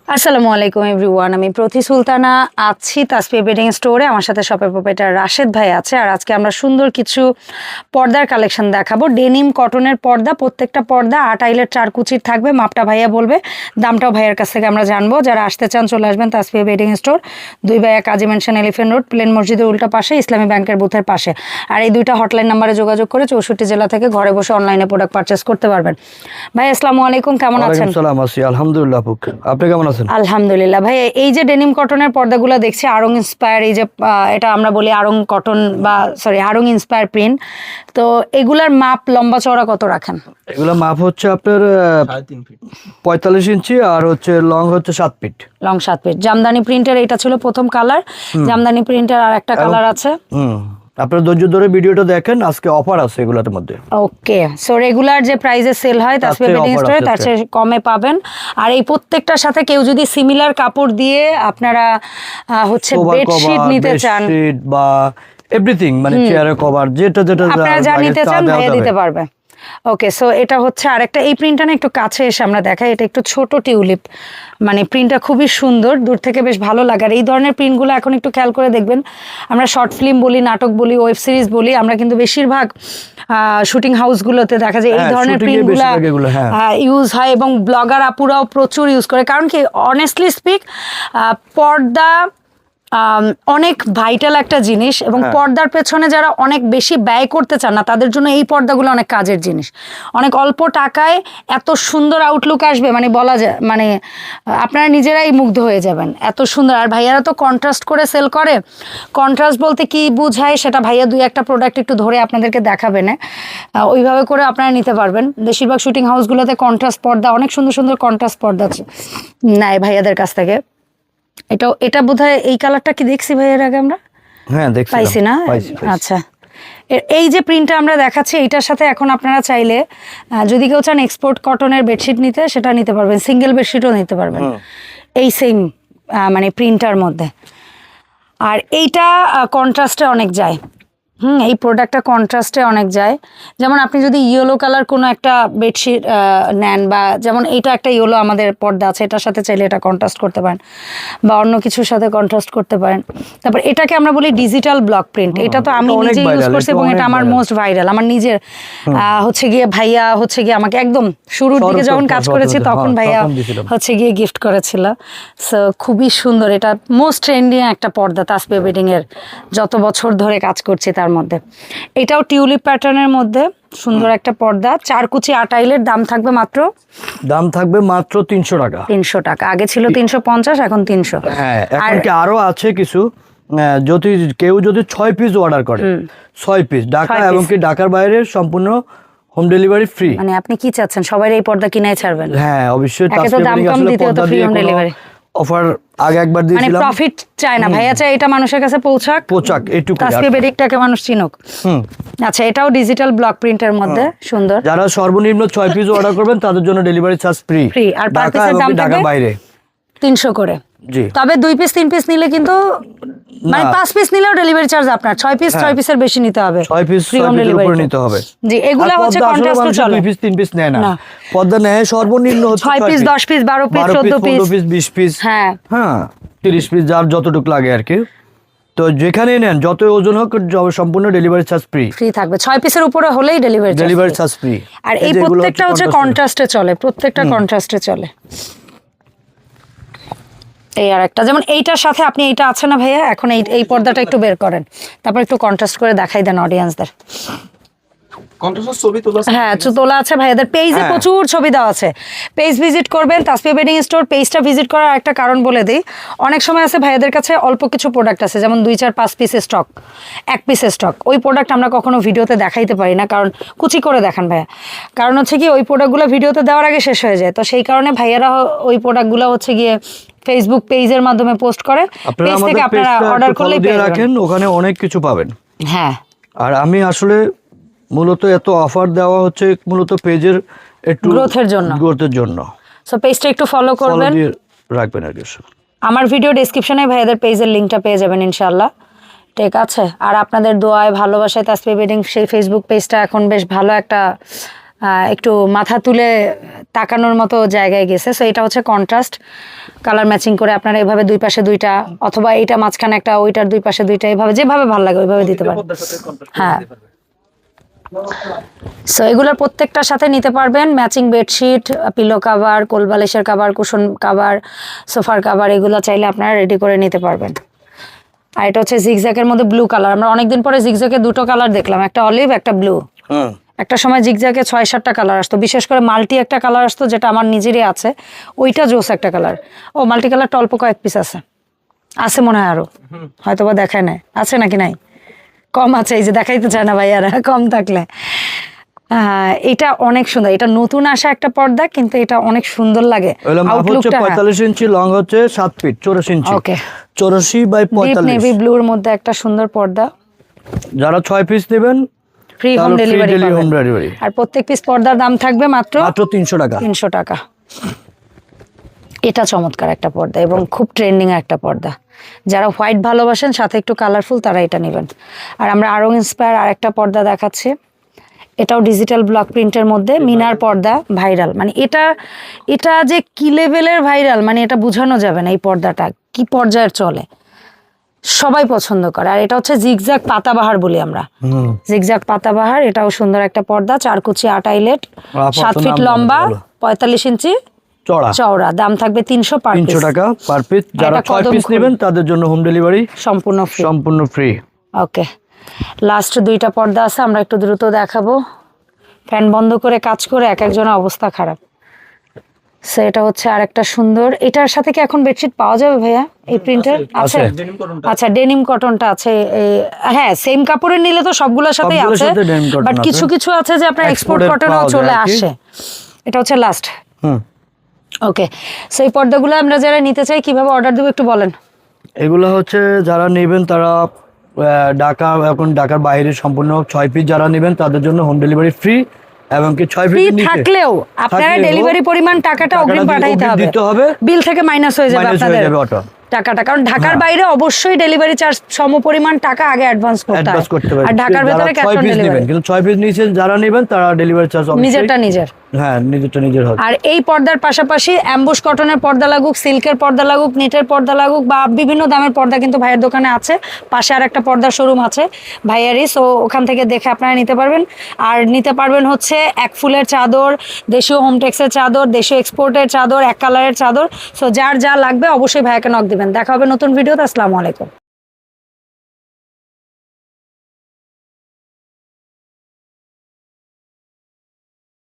আসসালামু আলাইকুম এভরিওয়ান, আমি প্রতি সুলতানা আছি তাসফিয়া বেডিং স্টোরে। আমার সাথে শপের প্রোপাইটার রাশেদ ভাই আছে। আর আজকে আমরা সুন্দর কিছু পর্দার কালেকশন দেখাবো। ডেনিম কটনের পর্দা, প্রত্যেকটা পর্দা 8 আইলের 4 কুচির থাকবে। মাপটা ভাইয়া বলবে, দামটাও ভাইয়ের কাছ থেকে আমরা জানবো। যারা আসতে চান চলে আসবেন তাসফিয়া বেডিং স্টোর, 2/1 কাজী মেনশন, এলিফেন্ট রোড, প্লেন মসজিদের উল্টা পাশে, ইসলামী ব্যাংকের বুথের পাশে। আর এই দুইটা হটলাইন নাম্বারে যোগাযোগ করে 64 জেলা থেকে ঘরে বসে অনলাইনে প্রোডাক্ট পারচেস করতে পারবেন। ভাই আসসালামু আলাইকুম, কেমন আছেন? আসসালাম, আছি আলহামদুলিল্লাহ। আপনি কেমন আছেন? আলহামদুলিল্লাহ। ভাই এই যে ডেনিম কটনের পর্দাগুলো দেখছি আড়ং ইন্সপায়ার, এই যে এটা আমরা বলি আড়ং কটন বা আড়ং ইন্সপায়ার প্রিন্ট, তো এগুলার মাপ লম্বা চওড়া কত রাখেন? এগুলা মাপ হচ্ছে আপনার 45 ইঞ্চি আর হচ্ছে লং হচ্ছে 7 ফিট। Long 7 fit. জামদানি প্রিন্টের এটা ছিল প্রথম কালার। জামদানি প্রিন্টের আর একটা কালার আছে। আপনারা ধৈর্য ধরে ভিডিওটা দেখেন, আজকে অফার আছে এগুলোর মধ্যে। ওকে, সো রেগুলার যে প্রাইসে সেল হয় তাসফিয়া বেডিং স্টোরে তার চেয়ে কমে পাবেন। আর এই প্রত্যেকটার সাথে কেউ যদি সিমিলার কাপড় দিয়ে আপনারা হচ্ছে বেডশিট নিতে চান বা এভরিথিং, মানে চেয়ারের কভার যেটা আপনারা যা নিতে চান ভাইয়া দিতে পারবে। ওকে, সো এটা হচ্ছে আরেকটা, এই প্রিন্টটা না একটু কাছে এসে আমরা দেখাই। এটা একটু ছোট টিউলিপ, মানে প্রিন্টটা খুবই সুন্দর, দূর থেকে বেশ ভালো লাগে। আর এই ধরনের প্রিন্টগুলো এখন একটু খেয়াল করে দেখবেন, আমরা শর্ট ফিল্ম বলি, নাটক বলি, ওয়েব সিরিজ বলি, আমরা কিন্তু বেশিরভাগ শুটিং হাউসগুলোতে দেখা যায় এই ধরনের প্রিন্টগুলো ইউজ হয় এবং ব্লগার আপুরাও প্রচুর ইউজ করে। কারণ কি, অনেস্টলি স্পিক, পর্দা অনেক ভাইটাল একটা জিনিস এবং পর্দার পেছনে যারা অনেক বেশি ব্যয় করতে চান না তাদের জন্য এই পর্দাগুলো অনেক কাজের জিনিস। অনেক অল্প টাকায় এত সুন্দর আউটলুক আসবে, মানে বলা যায়, মানে আপনারা নিজেরাই মুগ্ধ হয়ে যাবেন, এত সুন্দর। আর ভাইয়ারা তো কন্ট্রাস্ট করে সেল করে। কন্ট্রাস্ট বলতে কি বোঝায় সেটা ভাইয়া 2-1টা প্রোডাক্ট একটু ধরে আপনাদেরকে দেখাবে না, ওইভাবে করে আপনারা নিতে পারবেন। বেশিরভাগ শুটিং হাউসগুলোতে কন্ট্রাস্ট পর্দা, অনেক সুন্দর সুন্দর কন্ট্রাস্ট পর্দা নেয় ভাইয়াদের কাছ থেকে। এটা বোধহয় এই কালারটা কি দেখছি ভাইয়ের আগে আমরা? হ্যাঁ, দেখছি, পাইছি না? আচ্ছা, এই যে প্রিন্টটা আমরা দেখাচ্ছি এইটার সাথে এখন আপনারা চাইলে যদি কেউ চান এক্সপোর্ট কটনের বেডশিট নিতে, সেটা নিতে পারবেন। সিঙ্গেল বেডশিটও নিতে পারবেন এই সেম মানে প্রিন্টার মধ্যে। আর এইটা কন্ট্রাস্টে অনেক যায়। এই প্রোডাক্টটা কন্ট্রাস্টে অনেক যায়। যেমন আপনি যদি ইয়েলো কালার কোনো একটা বেডশিট নেন, বা যেমন এইটা একটা ইয়েলো আমাদের পর্দা আছে, এটার সাথে চাইলে এটা কন্ট্রাস্ট করতে পারেন বা অন্য কিছুর সাথে কন্ট্রাস্ট করতে পারেন। তারপর এটাকে আমরা বলি ডিজিটাল ব্লক প্রিন্ট। এটা তো আমি নিজে ইউজ করছি এবং এটা আমার মোস্ট ভাইরাল। আমার নিজের হচ্ছে গিয়ে ভাইয়া হচ্ছে গিয়ে আমাকে একদম শুরুর দিকে যখন কাজ করেছি তখন ভাইয়া হচ্ছে গিয়ে গিফট করেছিল। সো খুবই সুন্দর, এটা মোস্ট ট্রেন্ডিং একটা পর্দা তাসফিয়া বেডিং এর, যত বছর ধরে কাজ করছি তার মধ্যে। এটাও টিউলিপ প্যাটার্নের মধ্যে সুন্দর একটা পর্দা, 4 কুচি 8 আইলের। দাম থাকবে মাত্র 300 টাকা। 300 টাকা, আগে ছিল 350, এখন 300। হ্যাঁ, এখন কি আরো আছে কিছু, যদি কেউ 6 পিস অর্ডার করে, 6 পিস ঢাকা এবং কি ঢাকার বাইরে সম্পূর্ণ হোম ডেলিভারি ফ্রি। মানে আপনি কি চাচ্ছেন, সবাই এই পর্দা কিনাই ছাড়বেন? হ্যাঁ, অবশ্যই। দাম কম, দ্বিতীয়ত ফ্রি হোম ডেলিভারি অফার আগে একবার দিয়েছিলাম। মানে প্রফিট চায় না ভাইয়া, চায় এটা মানুষের কাছে পৌঁছাক, এটুকু তাসফিয়া বেডিংটাকে মানুষ চিনুক। আচ্ছা, এটাও ডিজিটাল ব্লক প্রিন্টের মধ্যে সুন্দর। যারা সর্বনিম্ন 6 পিস অর্ডার করবেন তাদের জন্য ডেলিভারি চার্জ ফ্রি। আর পার পিসের দাম ঢাকার বাইরে 300 করে। জি, তবে 2 পিস 3 পিস নিলে কিন্তু, মানে 5 পিস নিলেও ডেলিভারি চার্জ আপনার 6 পিসের বেশি নিতে হবে। 6 পিস উপরে নিতে হবে। জি, এগুলা হচ্ছে কন্ট্রাস্ট চলে। 2 পিস 3 পিস নেয় না, পর্দা নেয় সর্বনিম্ন হচ্ছে 6 piece 10 piece 12 piece 14 piece 20 piece. হ্যাঁ, 30 পিস, যার যতটুকু লাগে আর কি। তো যেখানেই নেন, যত ওজন হোক, সম্পূর্ণ ডেলিভারি চার্জ ফ্রি থাকবে। 6 পিসের উপরে হলেই ডেলিভারি চার্জ ফ্রি। আর এই প্রত্যেকটা হচ্ছে কন্ট্রাস্টে চলে, প্রত্যেকটা কন্ট্রাস্টে চলে। এই আর একটা, যেমন এইটার সাথে আপনি এইটা আছে না ভাইয়া, এখন এই পর্দাটা একটু বের করেন, তারপর একটু কন্ট্রাস্ট করে দেখাই দেন অডিয়েন্সদের। হ্যাঁ, তোলা আছে ভাইয়াদের পেজে, প্রচুর ছবি দেওয়া আছে। পেজ ভিজিট করবেন, তাসফিয়া বেডিং স্টোর পেজটা ভিজিট করার একটা কারণ বলে দিই। অনেক সময় আছে ভাইয়াদের কাছে অল্প কিছু প্রোডাক্ট আছে, যেমন 2-4-5 পিসের স্টক, 1 পিসের স্টক। ওই প্রোডাক্ট আমরা কখনো ভিডিওতে দেখাইতে পারি না, কারণ কুচি করে দেখান ভাইয়া। কারণ হচ্ছে কি, ওই প্রোডাক্টগুলো ভিডিওতে দেওয়ার আগে শেষ হয়ে যায়। তো সেই কারণে ভাইয়ারা ওই প্রোডাক্টগুলো হচ্ছে গিয়ে ফেসবুক পেজের মাধ্যমে পোস্ট করে। পেজ থেকে আপনারা অর্ডার করলেই পেয়ে যাবেন, ওখানে অনেক কিছু পাবেন। হ্যাঁ, আর আমি আসলে মূলত এত অফার দেওয়া হচ্ছে মূলত পেজের একটু গ্রোথের জন্য। সো পেজটা একটু ফলো করবেন, রাখবেন আর কি। আমার ভিডিও ডেসক্রিপশনে ভাইয়াদের পেজের লিংকটা পেয়ে যাবেন ইনশাআল্লাহ। ঠিক আছে। আর আপনাদের দোয়ায় ভালোবাসায় তাসফিয়া বেডিং সেই ফেসবুক পেজটা এখন বেশ ভালো একটা একটু মাথা তুলে তাকানোর মতো জায়গায় গেছে। সো এটা হচ্ছে কন্ট্রাস্ট কালার ম্যাচিং করে আপনারা এভাবে দুই পাশে দুইটা, অথবা এইটা মাঝখানে একটা, ওইটার দুই পাশে দুইটা, এইভাবে যেভাবে ভালো লাগে ওইভাবে দিতে পারেন। হ্যাঁ, সো এগুলোর প্রত্যেকটার সাথে নিতে পারবেন ম্যাচিং বেডশিট, পিলো কাভার, কোল বালিশের কাভার, কুশন কাভার, সোফার কাভার, এগুলো চাইলে আপনারা রেডি করে নিতে পারবেন। আর এটা হচ্ছে জিগজ্যাগের মধ্যে ব্লু কালার। আমরা অনেকদিন পরে জিগজ্যাগে দুটো কালার দেখলাম, একটা অলিভ একটা ব্লু। একটা সময় জিগজ্যাগে 6-7টা কালার আসতো, বিশেষ করে মাল্টি একটা কালার আসতো যেটা আমার নিজেরই আছে, ওইটা জোস একটা কালার। ও মাল্টি কালারটা অল্প কয়েক পিস আছে, আছে মনে হয় আরো, হয়তো বা দেখায় নাই, আছে নাকি নাই, কম আছে, এই যে দেখাইতে চায় না ভাইয়ারা, কম থাকলে। এটা অনেক সুন্দর, এটা নতুন আসা একটা পর্দা, কিন্তু এটা অনেক সুন্দর লাগে। আউটলুকটা 45 ইঞ্চি, লং হচ্ছে 7 feet 84 inch. Okay, 84 by 45, navy ব্লুর মধ্যে একটা সুন্দর পর্দা। যারা 6 পিস নেবেন free home delivery home delivery. আর প্রত্যেক পিস পর্দার দাম থাকবে মাত্র 300 টাকা। 300 টাকা। এটা চমৎকার একটা পর্দা এবং খুব ট্রেন্ডিং একটা পর্দা। যারা হোয়াইট ভালোবাসেন সাথে একটু কালারফুল, তারা এটা নেবেন। আর আমরা আরও ইন্সপায়ার আর একটা পর্দা দেখাচ্ছি, এটাও ডিজিটাল ব্লক প্রিন্টের মধ্যে মিনার পর্দা, ভাইরাল। মানে এটা যে কি লেভেলের ভাইরাল, মানে এটা বোঝানো যাবে না। এই পর্দাটা কি পর্যায়ের চলে, সবাই পছন্দ করে। আর এটা হচ্ছে জিগজ্যাগ পাতাবাহার বলি আমরা, জিগজ্যাগ পাতাবাহার। এটাও সুন্দর একটা পর্দা, 4 কুচি 8 আইলেট, 7 ফিট লম্বা, 45 ইঞ্চি চওড়া। দাম থাকবে 300 টাকা পার পিস। যারা 6 পিস নেবেন তাদের জন্য হোম ডেলিভারি সম্পূর্ণ ফ্রি। ওকে, লাস্ট দুইটা পর্দা আছে, আমরা একটু দ্রুত দেখাবো। ফ্যান বন্ধ করে কাজ করে এক একজনের অবস্থা খারাপ। সো এটা হচ্ছে আরেকটা সুন্দর, এটার সাথে কি এখন বেডশিট পাওয়া যাবে ভাইয়া এই প্রিন্টের? আছে, আচ্ছা ডেনিম কটনটা আছে। হ্যাঁ, সেম কাপড়ের নিলে তো সবগুলোর সাথেই আছে, বাট কিছু কিছু আছে যে আপনার এক্সপোর্ট কটনও চলে আসে। এটা হচ্ছে লাস্ট। ওকে, সো এই পর্দাগুলো আমরা যারা নিতে চাই কিভাবে অর্ডার দেবো একটু বলেন। এগুলো হচ্ছে যারা নেবেন তারা ঢাকা, এখন ঢাকার বাইরে সম্পূর্ণ 6 পিস যারা নেবেন তাদের জন্য হোম ডেলিভারি ফ্রি, এবং কি 6 পিস থাকলেও আপনারা ডেলিভারি পরিমাণ টাকাটা অগ্রিম পাঠাইতে হবে, বিল থেকে মাইনাস হয়ে যাবে আপনাদের টাকাটা। কারণ ঢাকার বাইরে অবশ্যই ডেলিভারি চার্জ সমপরিমাণ টাকা আগে অ্যাডভান্স করতে হবে, আর ঢাকার ভিতরে ক্যাশ অন ডেলিভারি। কিন্তু 6 পিস নিচে যারা নেবেন তারা ডেলিভারি চার্জ নিজেরটা নিজের, হ্যাঁ নিজের হবে। আর এই পর্দার পাশাপাশি অ্যাম্বুশ কটনের পর্দা লাগুক, সিল্কের পর্দা লাগুক, নেটের পর্দা লাগুক, বা বিভিন্ন দামের পর্দা কিন্তু ভাইয়ের দোকানে আছে। পাশে আর একটা পর্দার শোরুম আছে ভাইয়ারই, সো ওখান থেকে দেখে আপনারা নিতে পারবেন। আর নিতে পারবেন হচ্ছে এক ফুলের চাদর, দেশীয় হোমটেক্সের চাদর, দেশীয় এক্সপোর্টের চাদর, এক কালারের চাদর। সো যার যা লাগবে অবশ্যই ভাইয়াকে নক দিবেন। দেখা হবে নতুন ভিডিওতে। আসসালামু আলাইকুম।